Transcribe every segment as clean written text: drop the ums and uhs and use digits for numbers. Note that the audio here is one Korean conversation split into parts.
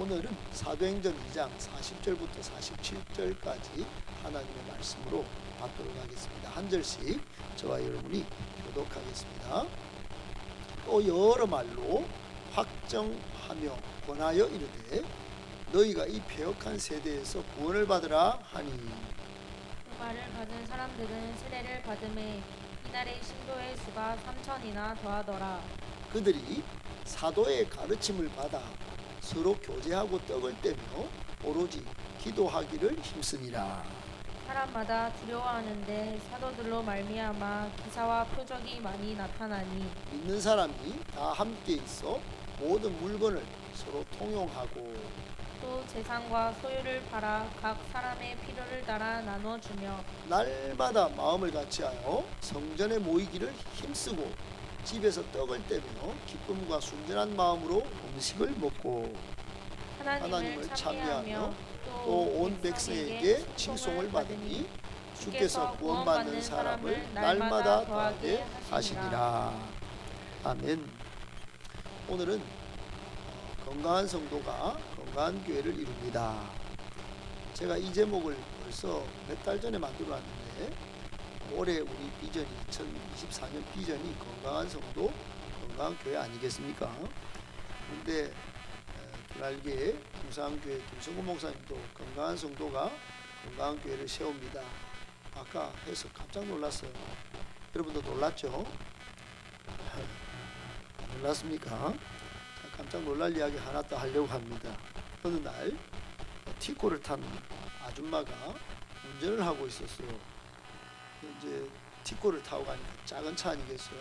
오늘은 사도행전 2장 40절부터 47절까지 하나님의 말씀으로 받도록 하겠습니다. 한 절씩 저와 여러분이 교독하겠습니다. 또 여러 말로 확정하며 권하여 이르되 너희가 이 패역한 세대에서 구원을 받으라 하니. 그 말을 받은 사람들은 세례를 받음에 이날의 신도의 수가 3,000이나 더하더라. 그들이 사도의 가르침을 받아 서로 교제하고 떡을 떼며 오로지 기도하기를 힘쓰니라. 사람마다 두려워하는데 사도들로 말미암아 기사와 표적이 많이 나타나니 믿는 사람이 다 함께 있어 모든 물건을 서로 통용하고 또 재산과 소유를 팔아 각 사람의 필요를 따라 나눠주며 날마다 마음을 같이하여 성전에 모이기를 힘쓰고 집에서 떡을 떼며 기쁨과 순전한 마음으로 음식을 먹고 하나님을 참여하며 또 온 백성에게 칭송을 받으니 주께서 구원받는 사람을 날마다 더하게 하시니라. 아멘. 오늘은 건강한 성도가 건강한 교회를 이룹니다. 제가 이 제목을 벌써 몇 달 전에 만들어놨는데 올해 우리 비전이 2024년 비전이 건강한 성도, 건강한 교회 아니겠습니까? 그런데 두날개 김상교회 김성구 목사님도 건강한 성도가 건강한 교회를 세웁니다. 아까 해서 깜짝 놀랐어요. 여러분도 놀랐죠? 놀랐습니까? 깜짝 놀랄 이야기 하나 더 하려고 합니다. 어느 날 티코를 탄 아줌마가 운전을 하고 있었어요. 이제 티코를 타고 가니까 작은 차 아니겠어요?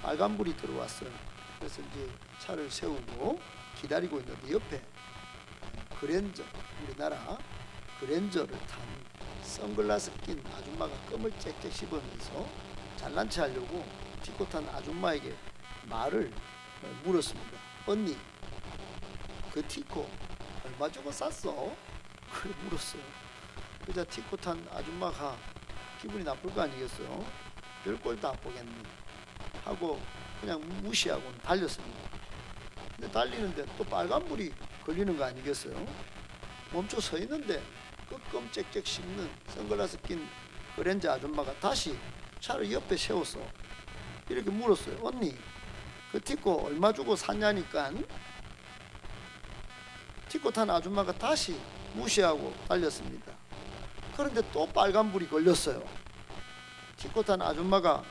빨간불이 들어왔어요. 그래서 이제 차를 세우고 기다리고 있는데 옆에 그랜저, 우리나라 그랜저를 탄 선글라스 낀 아줌마가 껌을 짹짹 씹으면서 잘난 체 하려고 티코 탄 아줌마에게 말을 물었습니다. 언니, 그 티코 얼마 주고 쌌어? 그래 물었어요. 그러자 티코 탄 아줌마가 기분이 나쁠 거 아니겠어요? 별꼴 다 보겠네 하고 그냥 무시하고 달렸습니다. 근데 달리는데 또 빨간불이 걸리는 거 아니겠어요? 멈춰 서 있는데 그 껌 짹짹 씹는 선글라스 낀 그랜저 아줌마가 다시 차를 옆에 세워서 이렇게 물었어요. 언니, 그 티코 얼마 주고 샀냐니까. 티코 탄 아줌마가 다시 무시하고 달렸습니다. 그런데 또 빨간불이 걸렸어요. 티코 탄 아줌마가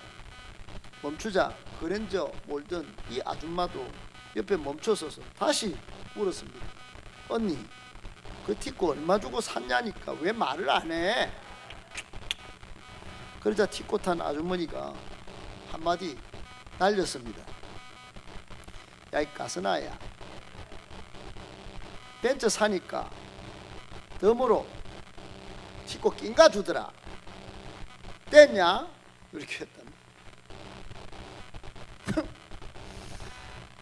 멈추자 그랜저 몰던 이 아줌마도 옆에 멈춰서서 다시 물었습니다. 언니, 그 티코 얼마 주고 샀냐니까 왜 말을 안 해? 그러자 티코 탄 아주머니가 한마디 날렸습니다. 야, 이 가스나야, 벤츠 사니까 덤으로 티코 낀가 주더라. 뗐냐? 이렇게 했다.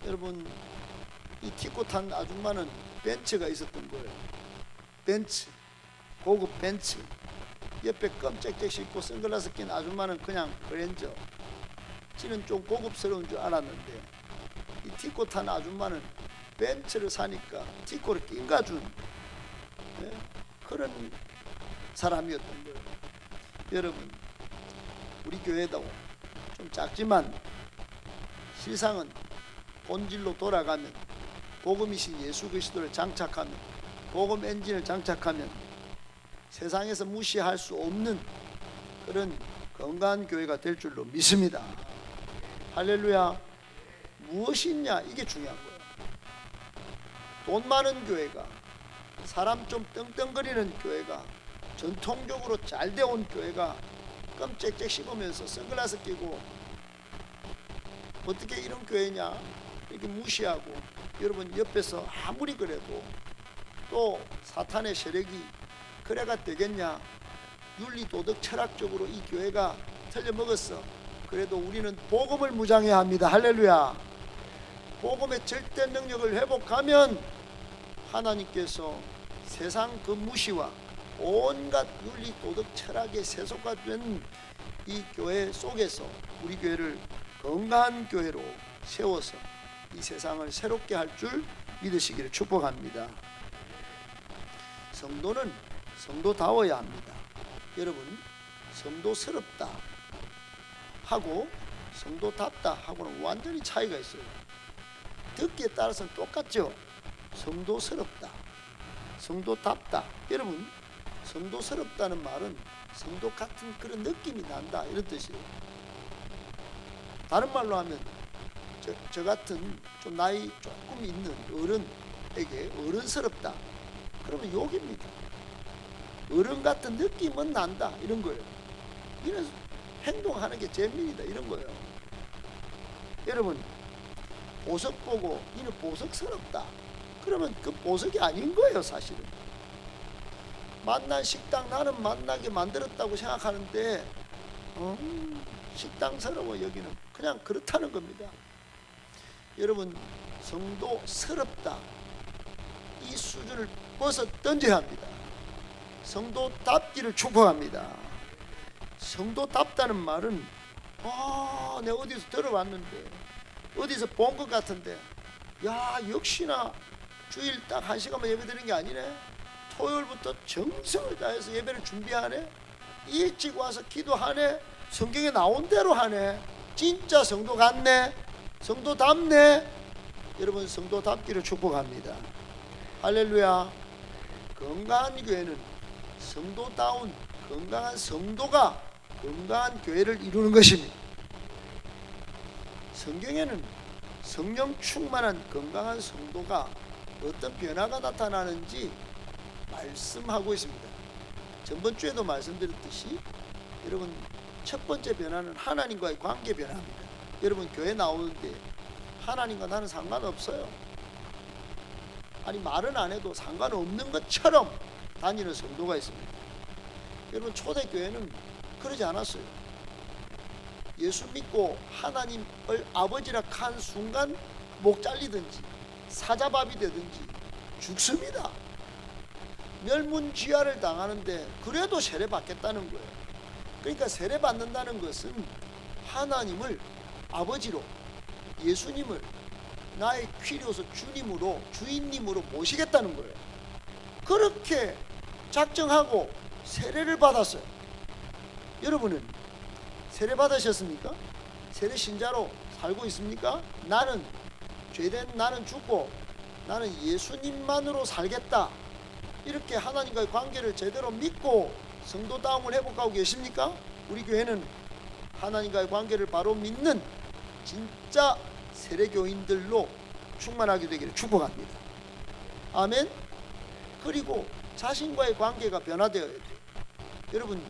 여러분, 이 티코 탄 아줌마는 벤츠가 있었던 거예요. 벤츠, 고급 벤츠. 옆에 껌짹짹 씹고 선글라스 낀 아줌마는 그냥 그랜저. 지는 좀 고급스러운 줄 알았는데 이 티코 탄 아줌마는 벤츠를 사니까 티코를 낀가 준 그런 사람이었던 거예요. 여러분, 우리 교회도 좀 작지만 실상은 본질로 돌아가면, 복음이신 예수 그리스도를 장착하면, 복음 엔진을 장착하면 세상에서 무시할 수 없는 그런 건강한 교회가 될 줄로 믿습니다. 할렐루야. 무엇이 있냐, 이게 중요한 거예요. 돈 많은 교회가, 사람 좀 떵떵거리는 교회가, 전통적으로 잘 되어온 교회가 껌 짹짹 씹으면서 선글라스 끼고 어떻게 이런 교회냐 이렇게 무시하고, 여러분 옆에서 아무리 그래도 또 사탄의 세력이 그래가 되겠냐, 윤리 도덕 철학적으로 이 교회가 틀려먹었어. 그래도 우리는 복음을 무장해야 합니다. 할렐루야. 복음의 절대 능력을 회복하면 하나님께서 세상 그 무시와 온갖 윤리 도덕 철학의 세속화 된 이 교회 속에서 우리 교회를 건강한 교회로 세워서 이 세상을 새롭게 할 줄 믿으시기를 축복합니다. 성도는 성도다워야 합니다. 여러분, 성도스럽다 하고 성도답다 하고는 완전히 차이가 있어요. 듣기에 따라서는 똑같죠. 성도스럽다, 성도답다. 여러분, 성도스럽다는 말은 성도 같은 그런 느낌이 난다, 이런 뜻이에요. 다른 말로 하면 저 같은 좀 나이 조금 있는 어른에게 어른스럽다, 그러면 욕입니다. 어른 같은 느낌은 난다, 이런 거예요. 이런 행동하는 게 재민이다, 이런 거예요. 여러분, 보석 보고 이는 보석스럽다, 그러면 그 보석이 아닌 거예요. 사실은 만난 식당, 나는 만나게 만들었다고 생각하는데 식당스러워 여기는, 그냥 그렇다는 겁니다. 여러분, 성도스럽다, 이 수준을 벗어 던져야 합니다. 성도답기를 축복합니다. 성도답다는 말은 내가 어디서 들어봤는데, 어디서 본 것 같은데, 야, 역시나 주일 딱 1시간만 예배 드리는 게 아니네, 토요일부터 정성을 다해서 예배를 준비하네, 일찍 와서 기도하네, 성경에 나온 대로 하네, 진짜 성도 같네, 성도답네. 여러분, 성도답기를 축복합니다. 할렐루야. 건강한 교회는 성도다운 건강한 성도가 건강한 교회를 이루는 것입니다. 성경에는 성령 충만한 건강한 성도가 어떤 변화가 나타나는지 말씀하고 있습니다. 전번 주에도 말씀드렸듯이 여러분, 첫 번째 변화는 하나님과의 관계 변화입니다. 여러분, 교회 나오는데 하나님과 나는 상관없어요. 아니, 말은 안 해도 상관없는 것처럼 다니는 성도가 있습니다. 여러분, 초대교회는 그러지 않았어요. 예수 믿고 하나님을 아버지라 한 순간 목 잘리든지 사자밥이 되든지 죽습니다. 멸문지하를 당하는데 그래도 세례받겠다는 거예요. 그러니까 세례받는다는 것은 하나님을 아버지로, 예수님을 나의 퀴리오스 주님으로, 주인님으로 모시겠다는 거예요. 그렇게 작정하고 세례를 받았어요. 여러분은 세례 받으셨습니까? 세례 신자로 살고 있습니까? 나는 죄된 나는 죽고 나는 예수님만으로 살겠다, 이렇게 하나님과의 관계를 제대로 믿고 성도다움을 회복하고 계십니까? 우리 교회는 하나님과의 관계를 바로 믿는 진짜 세례교인들로 충만하게 되기를 축복합니다. 아멘. 그리고 자신과의 관계가 변화되어야 돼요. 여러분,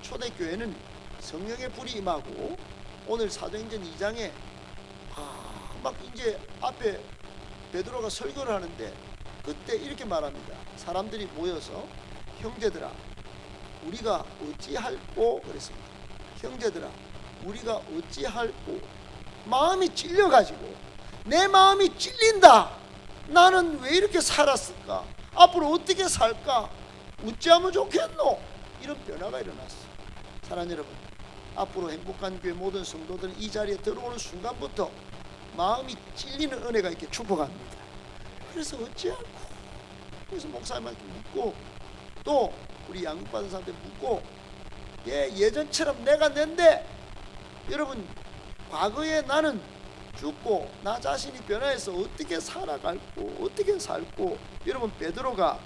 초대교회는 성령의 불이 임하고, 오늘 사도행전 2장에 막 이제 앞에 베드로가 설교를 하는데 그때 이렇게 말합니다. 사람들이 모여서 형제들아 우리가 어찌할꼬 그랬습니다. 형제들아 우리가 어찌할꼬, 마음이 찔려가지고 내 마음이 찔린다, 나는 왜 이렇게 살았을까, 앞으로 어떻게 살까, 어찌하면 좋겠노, 이런 변화가 일어났어요. 사랑하는 여러분, 앞으로 행복한 교회 모든 성도들은 이 자리에 들어오는 순간부터 마음이 찔리는 은혜가 있게 축복합니다. 그래서 어찌하고, 그래서 목사님한테 묻고 또 우리 양육받은 사람한테 묻고, 예전처럼 내가 낸데, 여러분 과거에 나는 죽고 나 자신이 변화해서 어떻게 살아갈고 어떻게 살고, 여러분 베드로가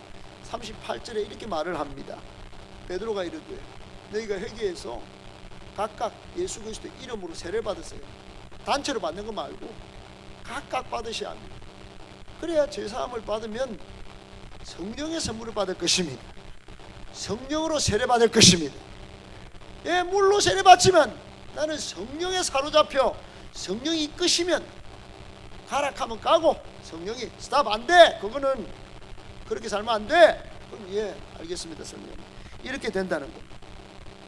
38절에 이렇게 말을 합니다. 베드로가 이르되 너희가 회개해서 각각 예수 그리스도 이름으로 세례 받으세요. 단체로 받는 거 말고 각각 받으셔야 합니다. 그래야 죄사함을 받으면 성령의 선물을 받을 것입니다. 성령으로 세례 받을 것입니다. 물로 세례 받지만 나는 성령에 사로잡혀 성령이 이끄시면 가락하면 가고, 성령이 스탑 안 돼, 그거는 그렇게 살면 안 돼, 그럼 알겠습니다 성령, 이렇게 된다는 겁니다.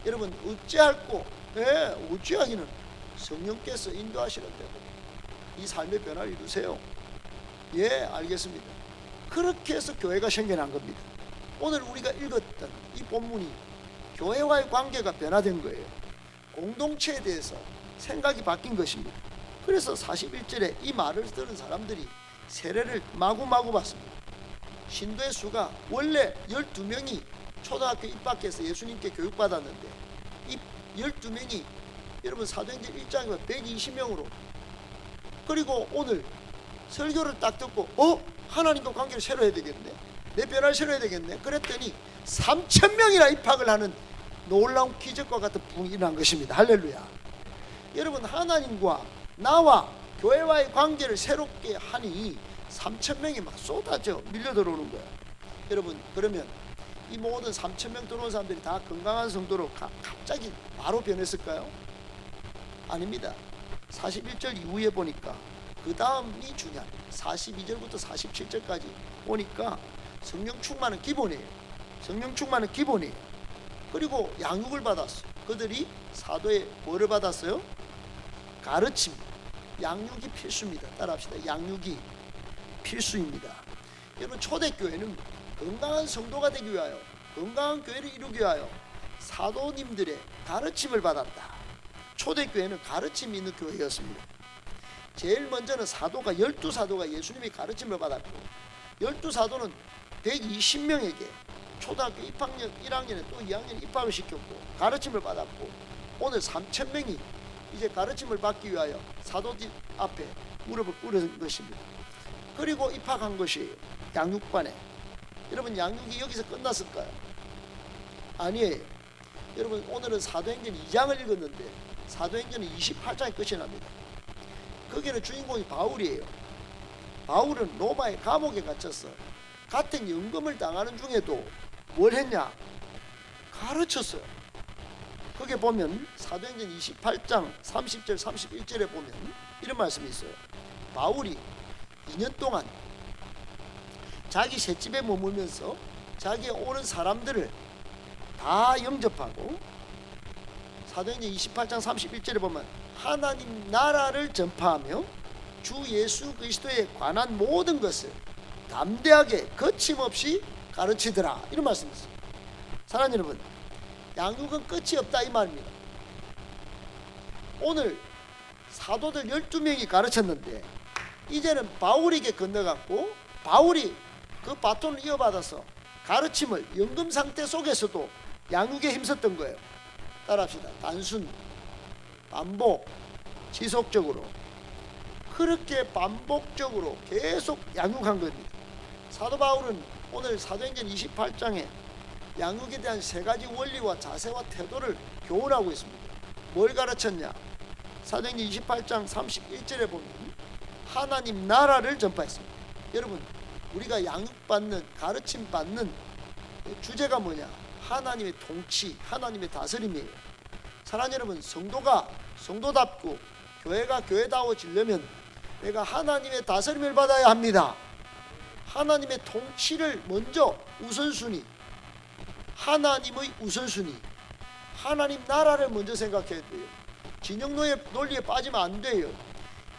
여러분 어찌할꼬, 어찌하기는 성령께서 인도하시는 대로 이 삶의 변화를 이루세요. 알겠습니다. 그렇게 해서 교회가 생겨난 겁니다. 오늘 우리가 읽었던 이 본문이 교회와의 관계가 변화된 거예요. 공동체에 대해서 생각이 바뀐 것입니다. 그래서 41절에 이 말을 들은 사람들이 세례를 마구마구 받습니다. 신도의 수가 원래 12명이 초등학교 입학해서 예수님께 교육받았는데 이 12명이 여러분 사도행전 1장에 120명으로, 그리고 오늘 설교를 딱 듣고 하나님과 관계를 새로 해야 되겠네, 내 변화를 새로 해야 되겠네 그랬더니 3,000명이나 입학을 하는 놀라운 기적과 같은 부흥이 일어난 것입니다. 할렐루야. 여러분, 하나님과 나와 교회와의 관계를 새롭게 하니 3,000명이 막 쏟아져 밀려 들어오는 거예요. 여러분, 그러면 이 모든 3,000명 들어온 사람들이 다 건강한 성도로 갑자기 바로 변했을까요? 아닙니다. 41절 이후에 보니까 그 다음이 중요합니다. 42절부터 47절까지 보니까 성령 충만은 기본이에요. 성령 충만은 기본이에요. 그리고 양육을 받았어요. 그들이 사도의 뭐를 받았어요? 가르침. 양육이 필수입니다. 따라합시다. 양육이 필수입니다. 여러분, 초대교회는 건강한 성도가 되기 위하여, 건강한 교회를 이루기 위하여 사도님들의 가르침을 받았다. 초대교회는 가르침이 있는 교회였습니다. 제일 먼저는 사도가 12사도가 예수님의 가르침을 받았고, 12사도는 120명에게 초등학교 입학년 1학년에 또 2학년에 입학을 시켰고 가르침을 받았고, 오늘 3,000명이 이제 가르침을 받기 위하여 사도들 앞에 무릎을 꿇은 것입니다. 그리고 입학한 것이에요. 양육반에. 여러분, 양육이 여기서 끝났을까요? 아니에요. 여러분, 오늘은 사도행전 2장을 읽었는데 사도행전은 28장에 끝이 납니다. 거기는 주인공이 바울이에요. 바울은 로마의 감옥에 갇혔어. 같은 연금을 당하는 중에도 뭘 했냐? 가르쳤어요. 거기에 보면 사도행전 28장 30절 31절에 보면 이런 말씀이 있어요. 바울이 2년 동안 자기 셋집에 머물면서 자기에 오는 사람들을 다 영접하고, 사도행전 28장 31절에 보면 하나님 나라를 전파하며 주 예수 그리스도에 관한 모든 것을 담대하게 거침없이 가르치더라, 이런 말씀이 있어요. 사랑하는 여러분, 양육은 끝이 없다 이 말입니다. 오늘 사도들 12명이 가르쳤는데 이제는 바울에게 건너갔고, 바울이 그 바톤을 이어받아서 가르침을 연금 상태 속에서도 양육에 힘썼던 거예요. 따라합시다. 단순, 반복, 지속적으로, 그렇게 반복적으로 계속 양육한 겁니다. 사도 바울은 오늘 사도행전 28장에 양육에 대한 3가지 원리와 자세와 태도를 교훈하고 있습니다. 뭘 가르쳤냐? 사도행전 28장 31절에 보면 하나님 나라를 전파했습니다. 여러분, 우리가 양육받는, 가르침받는 주제가 뭐냐? 하나님의 통치, 하나님의 다스림이에요. 사랑하는 여러분, 성도가 성도답고 교회가 교회다워지려면 내가 하나님의 다스림을 받아야 합니다. 하나님의 통치를 먼저 우선순위, 하나님의 우선순위, 하나님 나라를 먼저 생각해야 돼요. 진영노의 논리에 빠지면 안 돼요.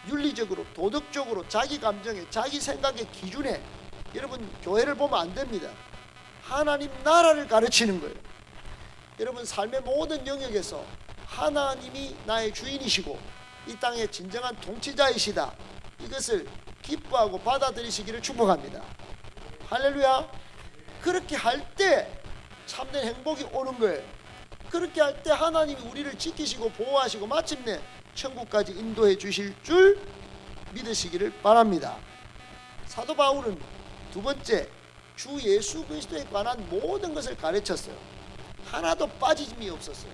윤리적으로, 도덕적으로, 자기 감정에, 자기 생각의 기준에 여러분 교회를 보면 안 됩니다. 하나님 나라를 가르치는 거예요. 여러분, 삶의 모든 영역에서 하나님이 나의 주인이시고 이 땅의 진정한 통치자이시다, 이것을 기뻐하고 받아들이시기를 축복합니다. 할렐루야. 그렇게 할 때 참된 행복이 오는 거예요. 그렇게 할 때 하나님이 우리를 지키시고 보호하시고 마침내 천국까지 인도해 주실 줄 믿으시기를 바랍니다. 사도 바울은 두 번째, 주 예수 그리스도에 관한 모든 것을 가르쳤어요. 하나도 빠짐이 없었어요.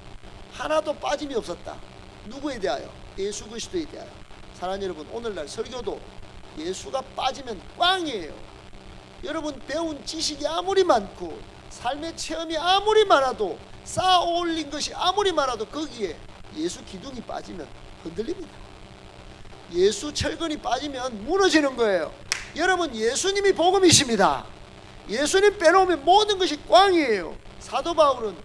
하나도 빠짐이 없었다. 누구에 대하여? 예수 그리스도에 대하여. 사랑하는 여러분, 오늘날 설교도 예수가 빠지면 꽝이에요. 여러분, 배운 지식이 아무리 많고 삶의 체험이 아무리 많아도, 쌓아 올린 것이 아무리 많아도 거기에 예수 기둥이 빠지면 흔들립니다. 예수 철근이 빠지면 무너지는 거예요. 여러분, 예수님이 복음이십니다. 예수님 빼놓으면 모든 것이 꽝이에요. 사도 바울은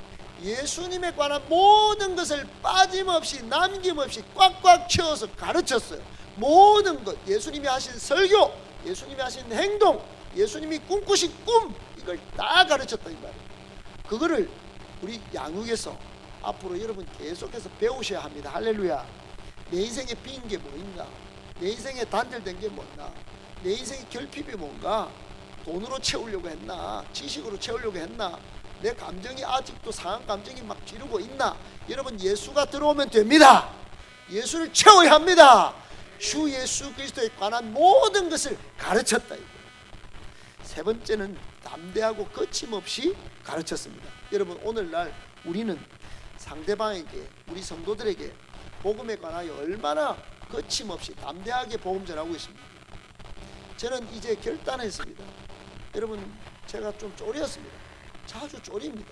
예수님에 관한 모든 것을 빠짐없이 남김없이 꽉꽉 채워서 가르쳤어요. 모든 것, 예수님이 하신 설교, 예수님이 하신 행동, 예수님이 꿈꾸신 꿈, 이걸 다 가르쳤다 이 말이에요. 그거를 우리 양육에서 앞으로 여러분 계속해서 배우셔야 합니다. 할렐루야. 내 인생에 빈 게 뭐인가? 내 인생에 단절된 게 뭔가? 내 인생의 결핍이 뭔가? 돈으로 채우려고 했나? 지식으로 채우려고 했나? 내 감정이 아직도 상한 감정이 막 지르고 있나? 여러분, 예수가 들어오면 됩니다. 예수를 채워야 합니다. 주 예수 그리스도에 관한 모든 것을 가르쳤다. 세 번째는 담대하고 거침없이 가르쳤습니다. 여러분, 오늘날 우리는 상대방에게, 우리 성도들에게 복음에 관하여 얼마나 거침없이 담대하게 복음 전하고 있습니다. 저는 이제 결단했습니다. 여러분, 제가 좀 쫄렸습니다. 자주 쫄립니다.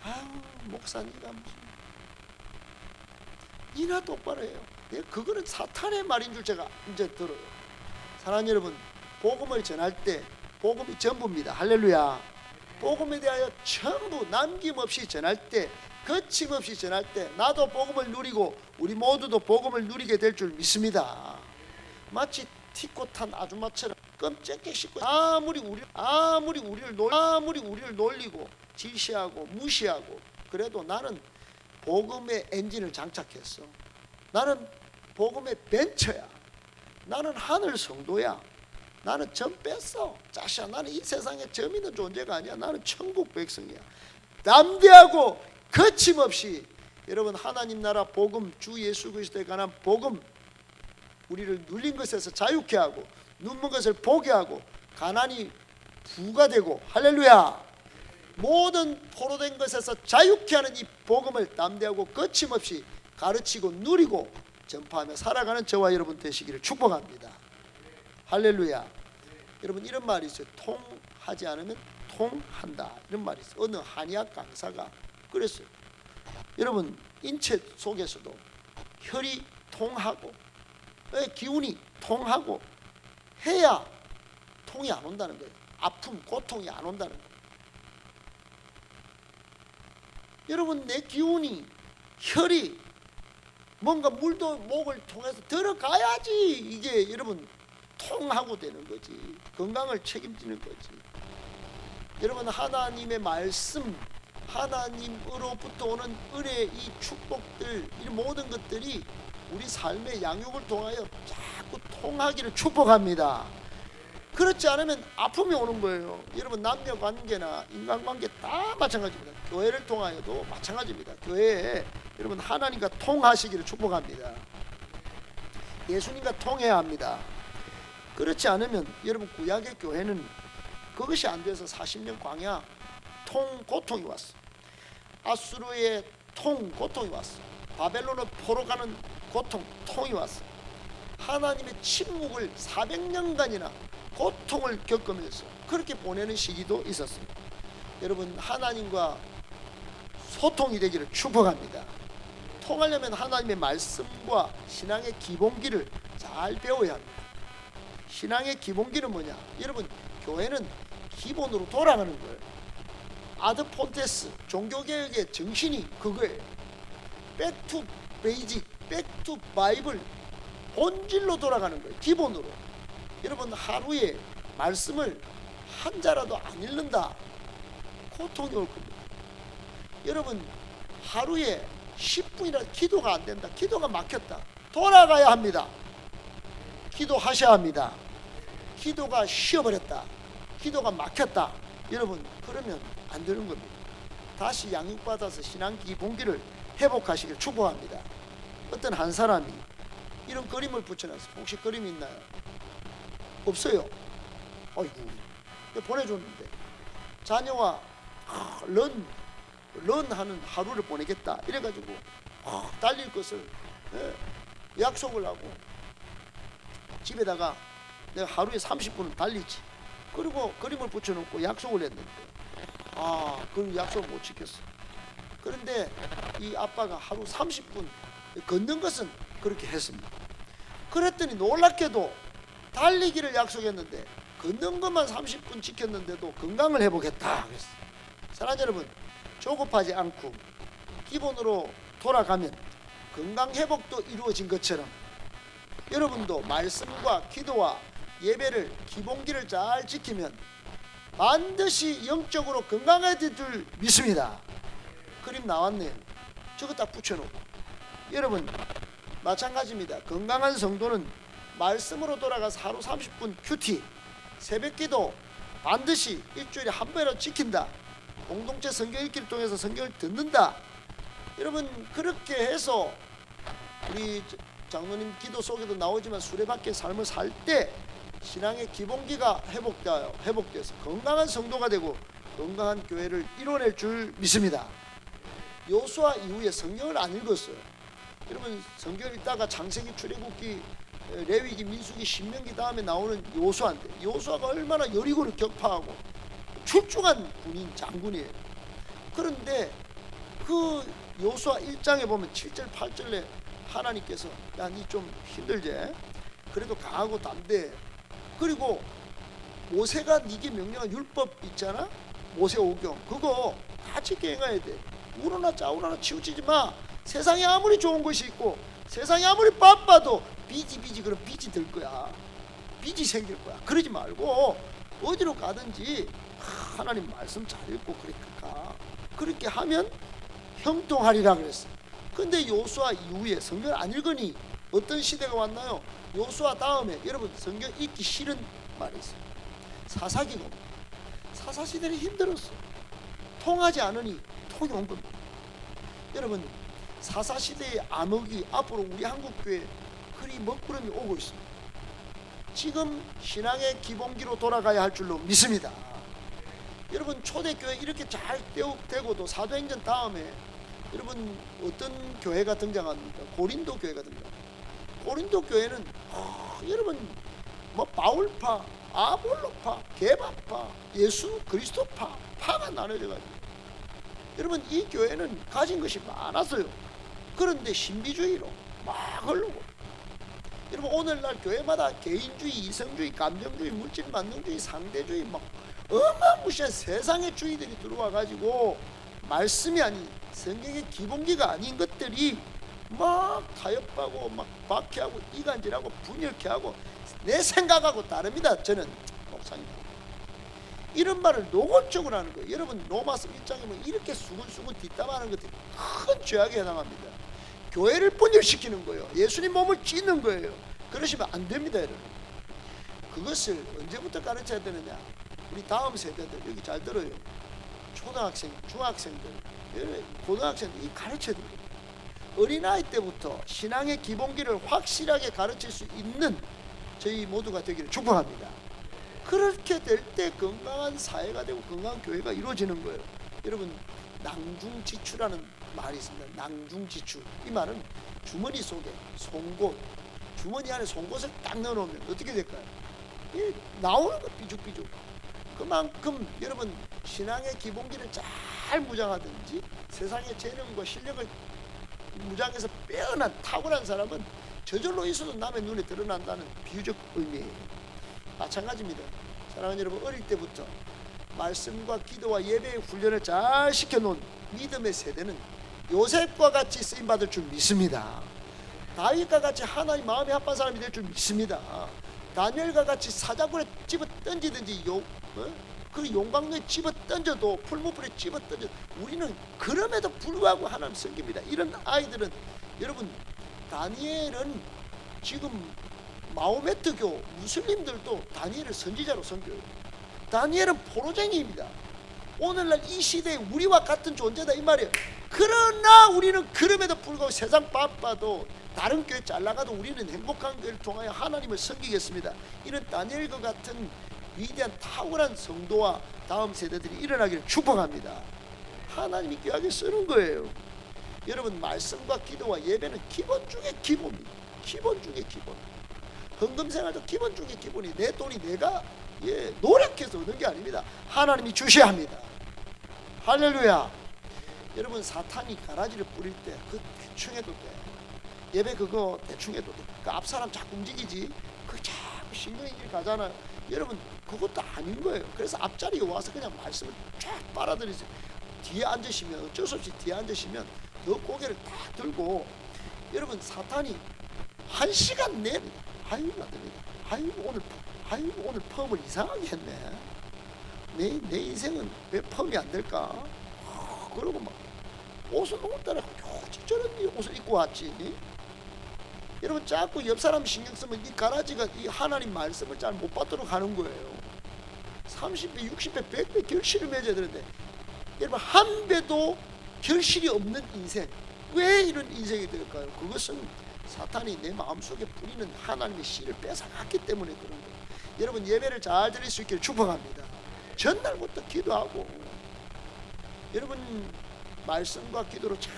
아유, 목사님가 무슨 이나 똑바로 해요. 그거는 사탄의 말인 줄 제가 이제 들어요. 사랑하는 여러분, 복음을 전할 때 복음이 전부입니다. 할렐루야. 복음에 대하여 전부 남김없이 전할 때, 거침없이 전할 때 나도 복음을 누리고 우리 모두도 복음을 누리게 될 줄 믿습니다. 마치 티코 탄 아줌마처럼 껌쩍게 씻고 아무리 우리를 놀리고 질시하고 무시하고 그래도 나는 복음의 엔진을 장착했어. 나는 복음의 벤처야. 나는 하늘 성도야. 나는 점 뺐어. 자샤, 나는 이 세상에 점 있는 존재가 아니야. 나는 천국 백성이야. 담대하고 거침없이 여러분, 하나님 나라 복음, 주 예수 그리스도에 관한 복음, 우리를 눌린 것에서 자유케 하고 눈먼 것을 보게 하고 가난이 부가되고, 할렐루야, 모든 포로된 것에서 자유케 하는 이 복음을 담대하고 거침없이 가르치고 누리고 전파하며 살아가는 저와 여러분 되시기를 축복합니다. 할렐루야. 여러분, 이런 말이 있어요. 통하지 않으면 통한다. 이런 말이 있어요. 어느 한의학 강사가 그랬어요. 여러분, 인체 속에서도 혈이 통하고 기운이 통하고 해야 통이 안 온다는 거예요. 아픔, 고통이 안 온다는 거예요. 여러분, 내 기운이, 혈이 뭔가 물도 목을 통해서 들어가야지 이게 여러분 통하고 되는 거지. 건강을 책임지는 거지. 여러분, 하나님의 말씀, 하나님으로부터 오는 은혜, 이 축복들, 이 모든 것들이 우리 삶의 양육을 통하여 자꾸 통하기를 축복합니다. 그렇지 않으면 아픔이 오는 거예요. 여러분, 남녀 관계나 인간관계 다 마찬가지입니다. 교회를 통하여도 마찬가지입니다. 교회에 여러분 하나님과 통하시기를 축복합니다. 예수님과 통해야 합니다. 그렇지 않으면 여러분, 구약의 교회는 그것이 안 돼서 40년 광야 고통이 왔어. 아수르의 고통이 왔어. 바벨론을 포로 가는 통이 왔어. 하나님의 침묵을 400년간이나 고통을 겪으면서 그렇게 보내는 시기도 있었어요. 여러분, 하나님과 소통이 되기를 축복합니다. 통하려면 하나님의 말씀과 신앙의 기본기를 잘 배워야 합니다. 신앙의 기본기는 뭐냐? 여러분, 교회는 기본으로 돌아가는 거예요. 아드폰테스, 종교개혁의 정신이 그거예요. 백투 베이직, 백투 바이블, 본질로 돌아가는 거예요. 기본으로. 여러분, 하루에 말씀을 한 자라도 안 읽는다, 고통이 올 겁니다. 여러분, 하루에 10분이나 기도가 안 된다, 기도가 막혔다, 돌아가야 합니다. 기도하셔야 합니다. 기도가 쉬어버렸다, 기도가 막혔다, 여러분, 그러면 안 되는 겁니다. 다시 양육받아서 신앙 기본기를 회복하시길 축복합니다. 어떤 한 사람이 이런 그림을 붙여놨어요. 혹시 그림이 있나요? 없어요. 아이고, 보내줬는데 자녀와 런하는 하루를 보내겠다 이래가지고 달릴 것을 약속을 하고 집에다가 내가 하루에 30분은 달리지, 그리고 그림을 붙여놓고 약속을 했는데 그 약속을 못 지켰어. 그런데 이 아빠가 하루 30분 걷는 것은 그렇게 했습니다. 그랬더니 놀랍게도 달리기를 약속했는데 걷는 것만 30분 지켰는데도 건강을 회복했다 그랬어요. 사랑하는 여러분, 조급하지 않고 기본으로 돌아가면 건강 회복도 이루어진 것처럼 여러분도 말씀과 기도와 예배를, 기본기를 잘 지키면 반드시 영적으로 건강해질 줄 믿습니다. 그림 나왔네요. 저거 딱 붙여놓고. 여러분, 마찬가지입니다. 건강한 성도는 말씀으로 돌아가서 하루 30분 큐티, 새벽기도, 반드시 일주일에 한 번이라도 지킨다. 공동체 성경 읽기를 통해서 성경을 듣는다. 여러분 그렇게 해서 우리 장로님 기도 속에도 나오지만 수레바퀴의 삶을 살 때 신앙의 기본기가 회복돼서 건강한 성도가 되고 건강한 교회를 이뤄낼 줄 믿습니다. 요수아 이후에 성경을 안 읽었어요. 여러분 성경을 읽다가 창세기, 출애굽기, 레위기, 민수기, 신명기 다음에 나오는 요수아인데 요수아가 얼마나 여리고를 격파하고 출중한 군인 장군이에요. 그런데 그 요수아 1장에 보면 7절 8절에 하나님께서 야 니 좀 힘들지? 그래도 강하고 담대해. 그리고 모세가 네게 명령한 율법 있잖아, 모세 오경, 그거 다 지켜 행해야 돼. 우러나 짜우러나 치우치지 마. 세상에 아무리 좋은 것이 있고 세상에 아무리 바빠도 빚이 그럼 빚이 들 거야. 빚이 생길 거야. 그러지 말고 어디로 가든지 하나님 말씀 잘 읽고 그렇게 가. 그렇게 하면 형통하리라 그랬어. 근데 요수아 이후에 성경을 안 읽으니 어떤 시대가 왔나요? 요수아 다음에 여러분 성경 읽기 싫은 말이 있어요. 사사기가 옵니다. 사사시대는 힘들었어. 통하지 않으니 통이 온 겁니다. 여러분 사사시대의 암흑이 앞으로 우리 한국교회에 그리 먹구름이 오고 있습니다. 지금 신앙의 기본기로 돌아가야 할 줄로 믿습니다. 여러분 초대교회 이렇게 잘 되고도 사도행전 다음에 여러분 어떤 교회가 등장합니까? 고린도 교회가 등장합니다. 고린도 교회는 여러분 뭐 바울파, 아볼로파, 게바파, 예수 그리스도파, 파가 나눠져 가지고 여러분 이 교회는 가진 것이 많았어요. 그런데 신비주의로 막 흐르고 여러분 오늘날 교회마다 개인주의, 이성주의, 감정주의, 물질 만능주의, 상대주의 막 어마무시한 세상의 주의들이 들어와 가지고 말씀이 아닌 성경의 기본기가 아닌 것들이 막 타협하고 막 박해하고 이간질하고 분열케 하고 내 생각하고 다릅니다. 저는 목사님 이런 말을 노골적으로 하는 거예요. 여러분 로마서 1장에 보면 이렇게 수근수근 뒷담화하는 것들이 큰 죄악에 해당합니다. 교회를 분열시키는 거예요. 예수님 몸을 찢는 거예요. 그러시면 안 됩니다. 여러분 그것을 언제부터 가르쳐야 되느냐, 우리 다음 세대들 여기 잘 들어요. 초등학생, 중학생들, 고등학생들 이 가르쳐야 됩니다. 어린아이 때부터 신앙의 기본기를 확실하게 가르칠 수 있는 저희 모두가 되기를 축복합니다. 그렇게 될 때 건강한 사회가 되고 건강한 교회가 이루어지는 거예요. 여러분 낭중지추라는 말이 있습니다. 낭중지추, 이 말은 주머니 속에 송곳, 주머니 안에 송곳을 딱 넣어놓으면 어떻게 될까요? 나오는 거 삐죽삐죽. 그만큼 여러분 신앙의 기본기를 잘 무장하든지 세상의 재능과 실력을 무장해서 빼어난 탁월한 사람은 저절로 있어도 남의 눈에 드러난다는 비유적 의미예요. 마찬가지입니다. 사랑하는 여러분, 어릴 때부터 말씀과 기도와 예배의 훈련을 잘 시켜놓은 믿음의 세대는 요셉과 같이 쓰임받을 줄 믿습니다. 다윗과 같이 하나님 마음이 합한 사람이 될 줄 믿습니다. 다니엘과 같이 사자굴에 집어 던지든지 그 용광로에 집어 던져도 풀무불에 집어 던져 우리는 그럼에도 불구하고 하나님 섬깁니다. 이런 아이들은 여러분 다니엘은 지금 마호메트교 무슬림들도 다니엘을 선지자로 섬겨요. 다니엘은 포로쟁이입니다. 오늘날 이 시대에 우리와 같은 존재다 이 말이에요. 그러나 우리는 그럼에도 불구하고 세상 바빠도 다른 교회 잘 나가도 우리는 행복한 교회를 통하여 하나님을 섬기겠습니다. 이런 다니엘과 같은 위대한 탁월한 성도와 다음 세대들이 일어나기를 축복합니다. 하나님이 귀하게 쓰는 거예요. 여러분 말씀과 기도와 예배는 기본 중에 기본입니다. 기본 중에 기본. 헌금생활도 기본 중에 기본이 내 돈이 내가 노력해서 얻는 게 아닙니다. 하나님이 주셔야 합니다. 할렐루야. 여러분 사탄이 가라지를 뿌릴 때 그 대충 해도 돼. 예배 그거 대충 해도 돼. 그 앞사람 자꾸 움직이지. 그 자꾸 신경이 가잖아요. 여러분 그것도 아닌 거예요. 그래서 앞자리에 와서 그냥 말씀을 쫙 빨아들이세요. 뒤에 앉으시면 어쩔 수 없이 뒤에 앉으시면 너 고개를 딱 들고 여러분 사탄이 1시간 내내 아이고 안 됩니다. 아이고 오늘 펌을 이상하게 했네. 내 인생은 왜 펌이 안 될까? 그러고 막 옷을 오늘따라 저런 옷을 입고 왔지. 여러분 자꾸 옆 사람 신경 쓰면 이 가라지가 이 하나님 말씀을 잘 못 받도록 하는 거예요. 30배, 60배, 100배 결실을 맺어야 되는데 여러분 한 배도 결실이 없는 인생, 왜 이런 인생이 될까요? 그것은 사탄이 내 마음속에 뿌리는 하나님의 씨를 뺏어갔기 때문에 그런 거예요. 여러분 예배를 잘 드릴 수 있기를 축복합니다. 전날부터 기도하고 여러분 말씀과 기도로 참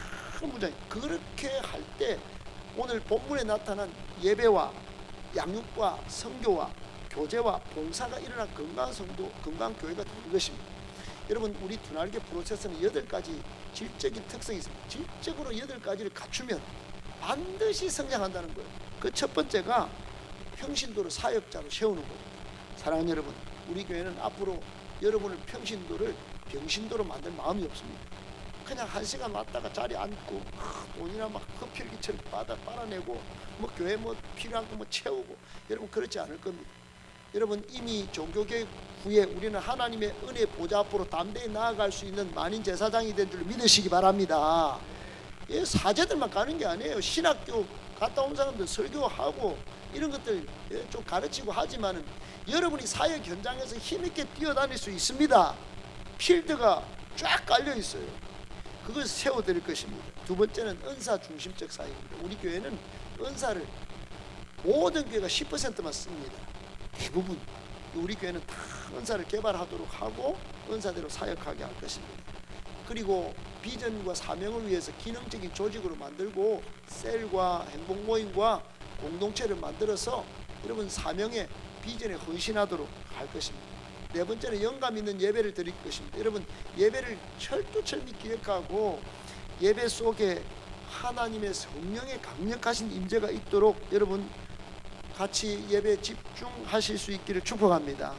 무장 그렇게 할 때 오늘 본문에 나타난 예배와 양육과 선교와 교제와 봉사가 일어난 건강한 성도, 건강한 교회가 되는 것입니다. 여러분 우리 두날개 프로세스는 8가지 질적인 특성이 있습니다. 질적으로 8가지를 갖추면 반드시 성장한다는 거예요. 그 첫 번째가 평신도를 사역자로 세우는 거예요. 사랑하는 여러분, 우리 교회는 앞으로 여러분을 평신도를 병신도로 만들 마음이 없습니다. 그냥 1시간 왔다가 자리에 앉고 돈이나 막 흡혈귀처럼 빨아내고 뭐 교회 뭐 필요한 거 뭐 채우고 여러분 그렇지 않을 겁니다. 여러분 이미 종교개혁 후에 우리는 하나님의 은혜 보좌 앞으로 담대히 나아갈 수 있는 만인 제사장이 된 줄 믿으시기 바랍니다. 예, 사제들만 가는 게 아니에요. 신학교 갔다 온 사람들 설교하고 이런 것들 좀 가르치고 하지만은 여러분이 사역 현장에서 힘있게 뛰어다닐 수 있습니다. 필드가 쫙 깔려 있어요. 그걸 세워드릴 것입니다. 두 번째는 은사 중심적 사역입니다. 우리 교회는 은사를 모든 교회가 10%만 씁니다. 대부분 우리 교회는 다 은사를 개발하도록 하고 은사대로 사역하게 할 것입니다. 그리고 비전과 사명을 위해서 기능적인 조직으로 만들고 셀과 행복모임과 공동체를 만들어서 여러분 사명의 비전에 헌신하도록 할 것입니다. 네 번째는 영감 있는 예배를 드릴 것입니다. 여러분 예배를 철두철미 기획하고 예배 속에 하나님의 성령의 강력하신 임재가 있도록 여러분 같이 예배에 집중하실 수 있기를 축복합니다.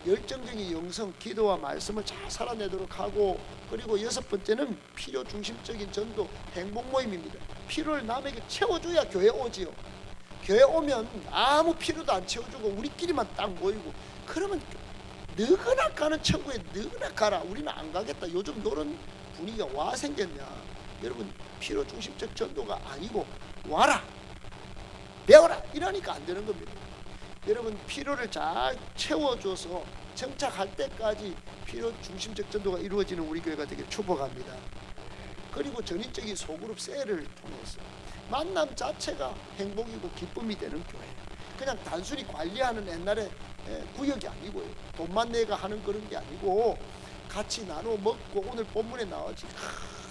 열정적인 영성, 기도와 말씀을 잘 살아내도록 하고 그리고 6번째는 필요 중심적인 전도, 행복 모임입니다. 필요를 남에게 채워줘야 교회 오지요. 교회 오면 아무 필요도 안 채워주고 우리끼리만 딱 모이고 그러면 너그나 가는 천국에 너그나 가라. 우리는 안 가겠다. 요즘 이런 분위기가 와 생겼냐. 여러분 필요 중심적 전도가 아니고 와라 배워라 이러니까 안 되는 겁니다. 여러분 필요를 잘 채워줘서 정착할 때까지 필요 중심적 전도가 이루어지는 우리 교회가 되길 축복합니다. 그리고 전인적인 소그룹 셀을 통해서 만남 자체가 행복이고 기쁨이 되는 교회, 그냥 단순히 관리하는 옛날에 구역이 아니고요, 돈만 내가 하는 그런 게 아니고 같이 나눠 먹고 오늘 본문에 나왔지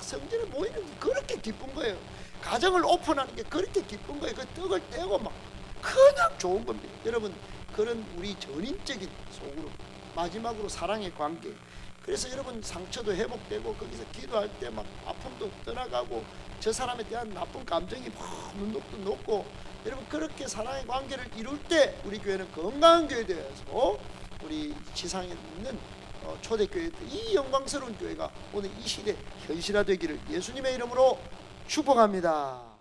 성전에 모이는 게 그렇게 기쁜 거예요. 가정을 오픈하는 게 그렇게 기쁜 거예요. 그 떡을 떼고 막 그냥 좋은 겁니다. 여러분 그런 우리 전인적인 소그룹, 마지막으로 사랑의 관계. 그래서 여러분 상처도 회복되고 거기서 기도할 때 막 아픔도 떠나가고 저 사람에 대한 나쁜 감정이 막 눈독도 녹고 여러분 그렇게 사랑의 관계를 이룰 때 우리 교회는 건강한 교회 되어서 우리 지상에 있는 초대교회 이 영광스러운 교회가 오늘 이 시대 현실화되기를 예수님의 이름으로 축복합니다.